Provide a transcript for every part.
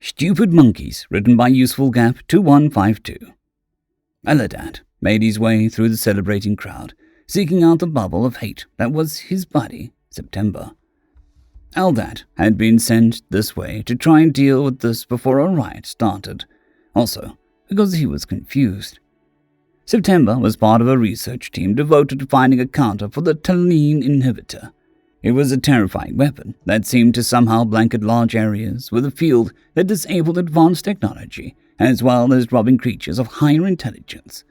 Stupid Monkeys, written by Useful Gap 2152. Aladat made his way through the celebrating crowd, seeking out the bubble of hate that was his buddy, September. Aldat had been sent this way to try and deal with this before a riot started, also because he was confused. September was part of a research team devoted to finding a counter for the Talene inhibitor. It was a terrifying weapon that seemed to somehow blanket large areas with a field that disabled advanced technology, as well as robbing creatures of higher intelligence.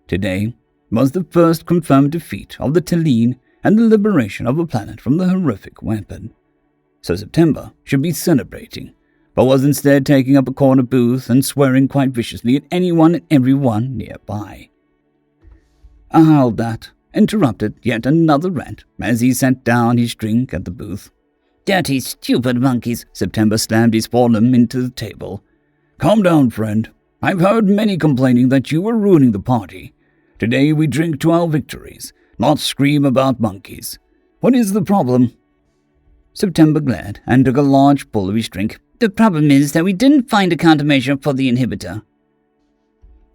Today was the first confirmed defeat of the Talene and the liberation of a planet from the horrific weapon. So September should be celebrating, but was instead taking up a corner booth and swearing quite viciously at anyone and everyone nearby. Aldat interrupted yet another rant as he set down his drink at the booth. "Dirty, stupid monkeys," September slammed his forearm into the table. "Calm down, friend. I've heard many complaining that you were ruining the party. Today we drink to our victories, not scream about monkeys. What is the problem?" September glared and took a large pull of his drink. "The problem is that we didn't find a countermeasure for the inhibitor."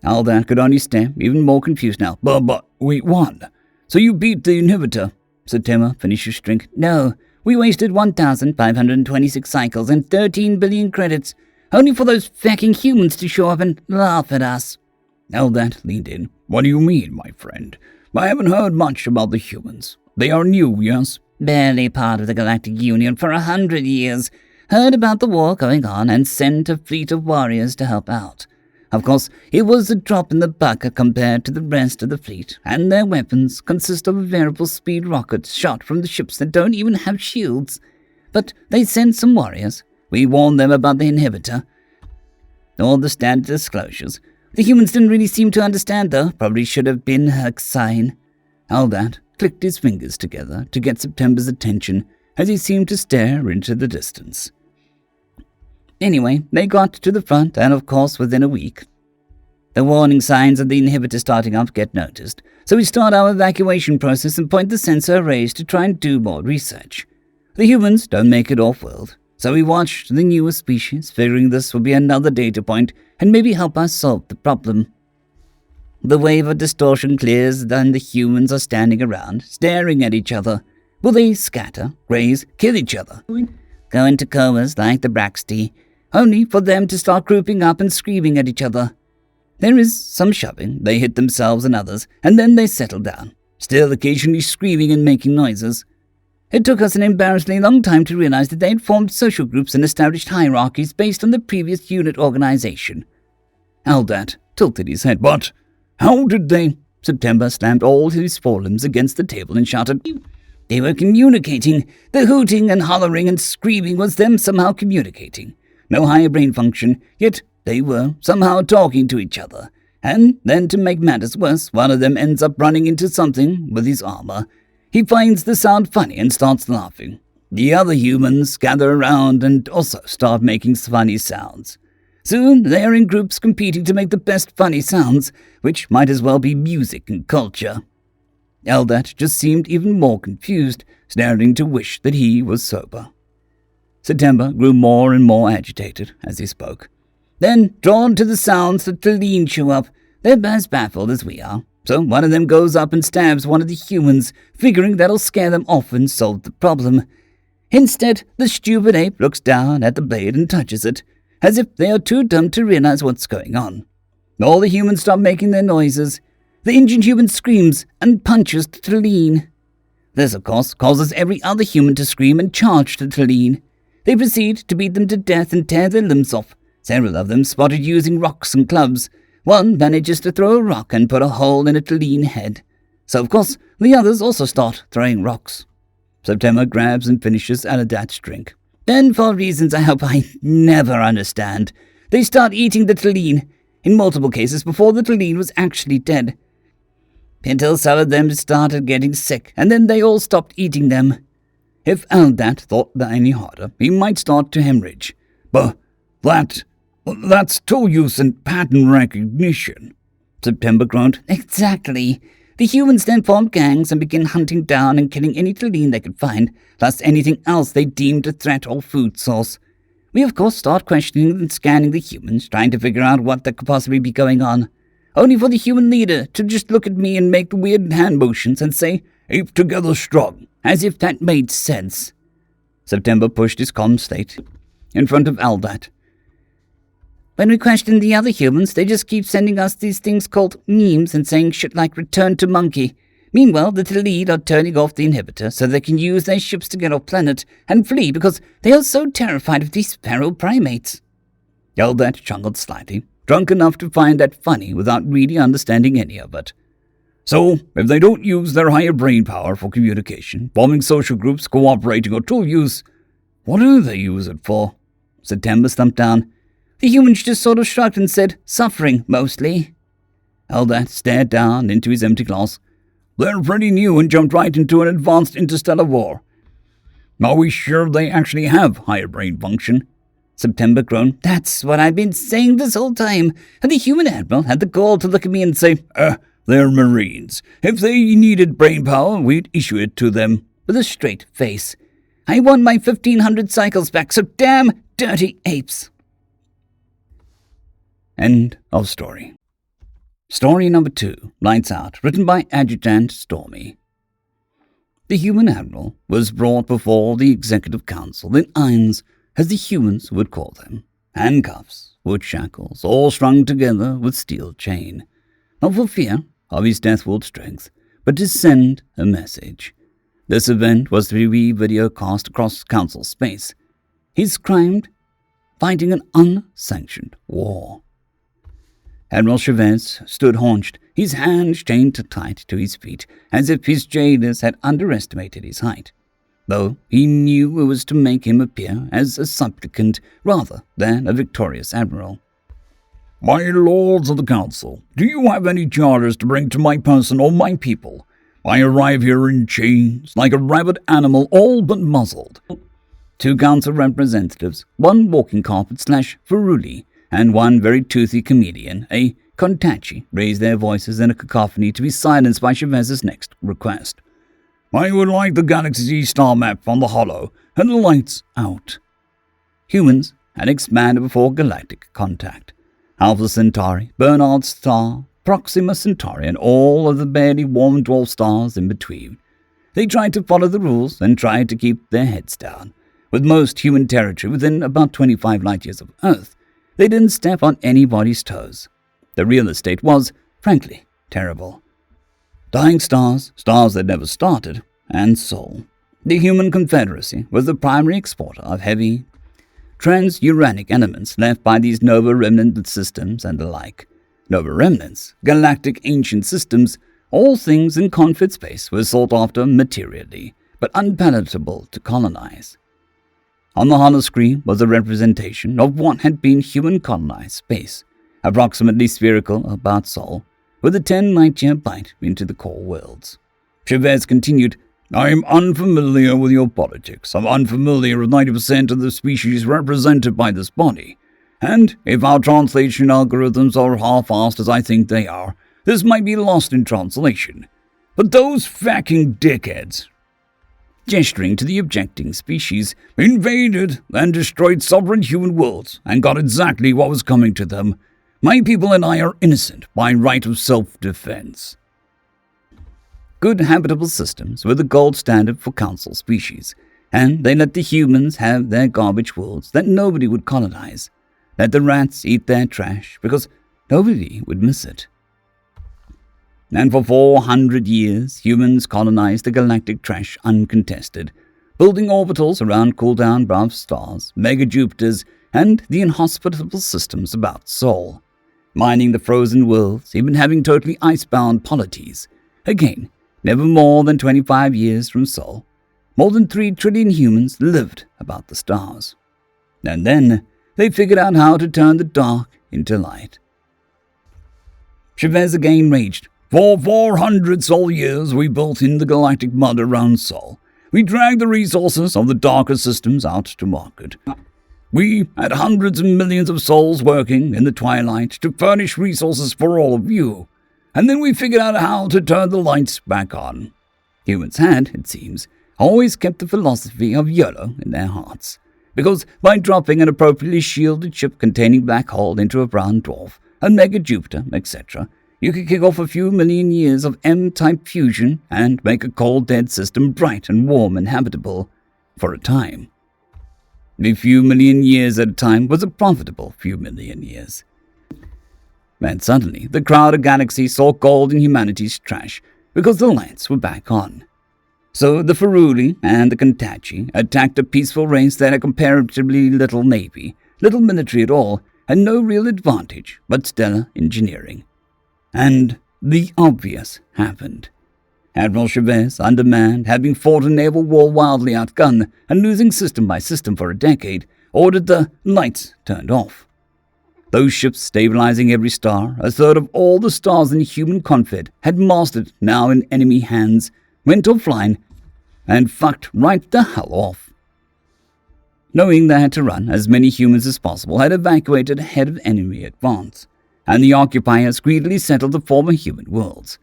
Aldat could only stare, even more confused now. But we won. So you beat the inhibitor." September finished his drink. "No, we wasted 1,526 cycles and 13 billion credits, only for those fecking humans to show up and laugh at us." Aldat leaned in. "What do you mean, my friend? I haven't heard much about the humans. They are new, yes?" "Barely part of the Galactic Union for 100 years. Heard about the war going on and sent a fleet of warriors to help out. Of course, it was a drop in the bucket compared to the rest of the fleet, and their weapons consist of variable speed rockets shot from the ships that don't even have shields. But they sent some warriors. We warned them about the inhibitor. All the standard disclosures. The humans didn't really seem to understand, though. Probably should have been a sign." Aldat clicked his fingers together to get September's attention as he seemed to stare into the distance. Anyway, they got to the front, and of course within a week, the warning signs of the inhibitor starting up get noticed, so we start our evacuation process and point the sensor arrays to try and do more research. The humans don't make it off-world, so we watched the newer species, figuring this would be another data point and maybe help us solve the problem. The wave of distortion clears, and the humans are standing around, staring at each other. Will they scatter, graze, kill each other? Go into comas like the Braxty, only for them to start grouping up and screaming at each other. There is some shoving, they hit themselves and others, and then they settle down, still occasionally screaming and making noises. It took us an embarrassingly long time to realize that they had formed social groups and established hierarchies based on the previous unit organization. Aldat tilted his head. "But how did they—" September slammed all his forelimbs against the table and shouted, "They were communicating. The hooting and hollering and screaming was them somehow communicating. No higher brain function, yet they were somehow talking to each other. And then to make matters worse, one of them ends up running into something with his armor. He finds the sound funny and starts laughing. The other humans gather around and also start making funny sounds. Soon they are in groups competing to make the best funny sounds, which might as well be music and culture." Aldat just seemed even more confused, starting to wish that he was sober. September grew more and more agitated as he spoke. "Then, drawn to the sounds, the Talene show up. They're as baffled as we are. So one of them goes up and stabs one of the humans, figuring that'll scare them off and solve the problem. Instead, the stupid ape looks down at the blade and touches it, as if they are too dumb to realize what's going on. All the humans stop making their noises. The injured human screams and punches the Talene. This, of course, causes every other human to scream and charge the Talene. They proceed to beat them to death and tear their limbs off. Several of them spotted using rocks and clubs. One manages to throw a rock and put a hole in a Talene head. So, of course, the others also start throwing rocks." September grabs and finishes Aladat's drink. "Then, for reasons I hope I never understand, they start eating the Talene, in multiple cases before the Talene was actually dead. Until some of them started getting sick, and then they all stopped eating them." If Aldat thought that any harder, he might start to hemorrhage. "But that's tool use and pattern recognition," September groaned. "Exactly. The humans then formed gangs and began hunting down and killing any Talene they could find, plus anything else they deemed a threat or food source. We of course start questioning and scanning the humans, trying to figure out what that could possibly be going on, only for the human leader to just look at me and make the weird hand motions and say, "Ape together strong," as if that made sense. September pushed his calm slate in front of Eldat. When we question the other humans, they just keep sending us these things called memes and saying shit like "return to monkey." Meanwhile, the Talid are turning off the inhibitor so they can use their ships to get off planet and flee because they are so terrified of these feral primates. Eldat chuckled slightly, drunk enough to find that funny without really understanding any of it. So, if they don't use their higher brain power for communication, forming social groups, cooperating, or tool use, what do they use it for? September slumped down. The humans just sort of shrugged and said, "Suffering, mostly." Eldat stared down into his empty glass. They're pretty new and jumped right into an advanced interstellar war. Are we sure they actually have higher brain function? September groaned. That's what I've been saying this whole time. And the human admiral had the gall to look at me and say, They're Marines. If they needed brain power, we'd issue it to them. With a straight face. I won my 1,500 cycles back, so damn dirty apes. End of story. Story number 2, Lights Out, written by Adjutant Stormy. The human admiral was brought before the executive council in irons, as the humans would call them, handcuffs, wood shackles, all strung together with steel chain, not for fear of his Deathworld strength, but to send a message. This event was to be video cast across council space. He screamed, fighting an unsanctioned war. Admiral Chavez stood haunched, his hands chained tight to his feet, as if his jailers had underestimated his height, though he knew it was to make him appear as a supplicant rather than a victorious admiral. My lords of the council, do you have any charters to bring to my person or my people? I arrive here in chains, like a rabid animal, all but muzzled. 2 council representatives, 1 walking carpet / feruli, and 1 very toothy comedian, a Kontachi, raised their voices in a cacophony to be silenced by Chavez's next request. I would like the galaxy's star map on the hollow, and the lights out. Humans had expanded before galactic contact. Alpha Centauri, Bernard Star, Proxima Centauri, and all of the barely warm dwarf stars in between. They tried to follow the rules and tried to keep their heads down. With most human territory within about 25 light-years of Earth, they didn't step on anybody's toes. The real estate was, frankly, terrible. Dying stars, stars that never started, and Sol. The Human Confederacy was the primary exporter of heavy, transuranic elements left by these Nova Remnant systems and the like. Nova Remnants, galactic ancient systems, all things in conflict space were sought after materially, but unpalatable to colonize. On the holoscreen was a representation of what had been human-colonized space, approximately spherical about Sol, with a 10 light-year bite into the core worlds. Chavez continued, I am unfamiliar with your politics. I'm unfamiliar with 90% of the species represented by this body. And if our translation algorithms are half-assed as I think they are, this might be lost in translation. But those fucking dickheads, gesturing to the objecting species, invaded and destroyed sovereign human worlds and got exactly what was coming to them. My people and I are innocent by right of self-defense. Good habitable systems were the gold standard for council species, and they let the humans have their garbage worlds that nobody would colonize. Let the rats eat their trash because nobody would miss it. And for 400 years, humans colonized the galactic trash uncontested, building orbitals around cool-down brown stars, mega-Jupiters, and the inhospitable systems about Sol, mining the frozen worlds, even having totally icebound polities. Again, never more than 25 years from Sol, more than 3 trillion humans lived about the stars. And then they figured out how to turn the dark into light. Chavez again raged. For 400 Sol years we built in the galactic mud around Sol. We dragged the resources of the darker systems out to market. We had hundreds of millions of souls working in the twilight to furnish resources for all of you. And then we figured out how to turn the lights back on. Humans had, it seems, always kept the philosophy of YOLO in their hearts. because by dropping an appropriately shielded ship containing black hole into a brown dwarf, a mega Jupiter, etc., you could kick off a few million years of M-type fusion and make a cold, dead system bright and warm and habitable for a time. A few million years at a time was a profitable few million years. And suddenly, the crowded galaxy saw gold in humanity's trash because the lights were back on. So the Feruli and the Kentachi attacked a peaceful race that had comparatively little navy, little military at all, and no real advantage but stellar engineering. And the obvious happened. Admiral Chavez, undermanned, having fought a naval war wildly outgunned and losing system by system for a decade, ordered the lights turned off. Those ships stabilizing every star, a third of all the stars in the human confed had mastered now in enemy hands, went offline and fucked right the hell off. Knowing they had to run, as many humans as possible had evacuated ahead of enemy advance, and the occupiers greedily settled the former human worlds.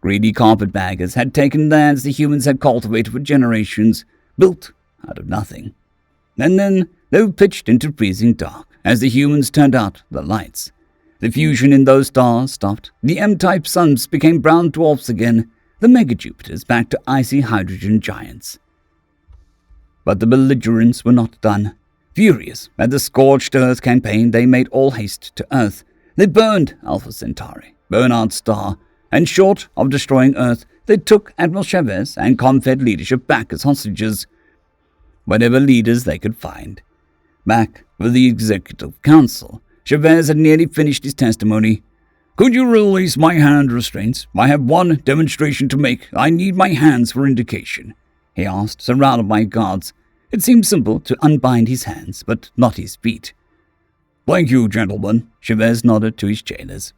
Greedy carpetbaggers had taken lands the humans had cultivated for generations, built out of nothing. And then they were pitched into freezing dark as the humans turned out the lights. The fusion in those stars stopped, the M-type suns became brown dwarfs again, the mega-Jupiters back to icy hydrogen giants. But the belligerents were not done. Furious at the scorched Earth campaign, they made all haste to Earth. They burned Alpha Centauri, Bernard's star, and short of destroying Earth, they took Admiral Chavez and Confed leadership back as hostages, whatever leaders they could find. Back with the Executive Council, Chavez had nearly finished his testimony. "Could you release my hand restraints? I have one demonstration to make. I need my hands for indication," he asked, surrounded by guards. It seemed simple to unbind his hands, but not his feet. "Thank you, gentlemen," Chavez nodded to his jailers.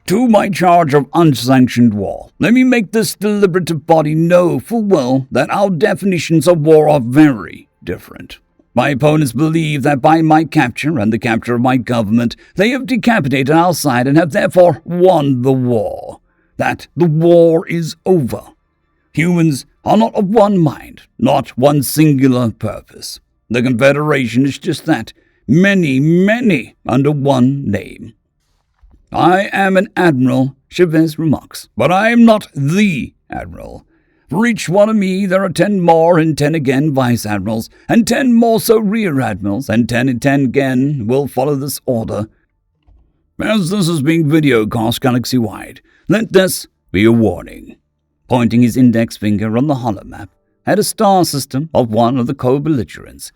"To my charge of unsanctioned war, let me make this deliberative body know full well that our definitions of war are very different. My opponents believe that by my capture and the capture of my government, they have decapitated our side and have therefore won the war. That the war is over. Humans are not of one mind, not one singular purpose. The Confederation is just that, many under one name. I am an admiral," Chavez remarks, "but I am not the admiral. For each one of me, there are 10 more and 10 again vice-admirals, and 10 more so rear-admirals, and 10 and 10 again will follow this order. As this is being videocast galaxy-wide, let this be a warning." Pointing his index finger on the holomap at a star system of one of the co-belligerents.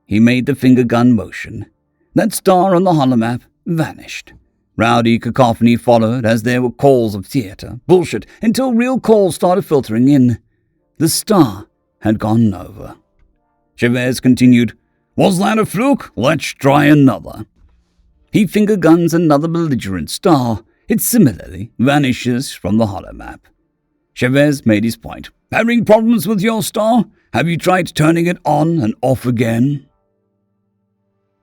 He made the finger gun motion. That star on the holomap vanished. Rowdy cacophony followed as there were calls of theater, bullshit, until real calls started filtering in. The star had gone over. Chavez continued, "Was that a fluke? Let's try another." He finger guns another belligerent star. It similarly vanishes from the holomap. Chavez made his point. "Having problems with your star? Have you tried turning it on and off again?"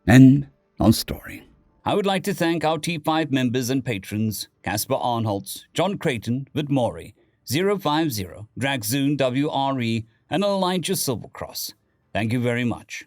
End of story. I would like to thank our T5 members and patrons, Casper Arnholtz, John Creighton, Vidmori, 050, Dragzoon WRE, and Elijah Silvercross. Thank you very much.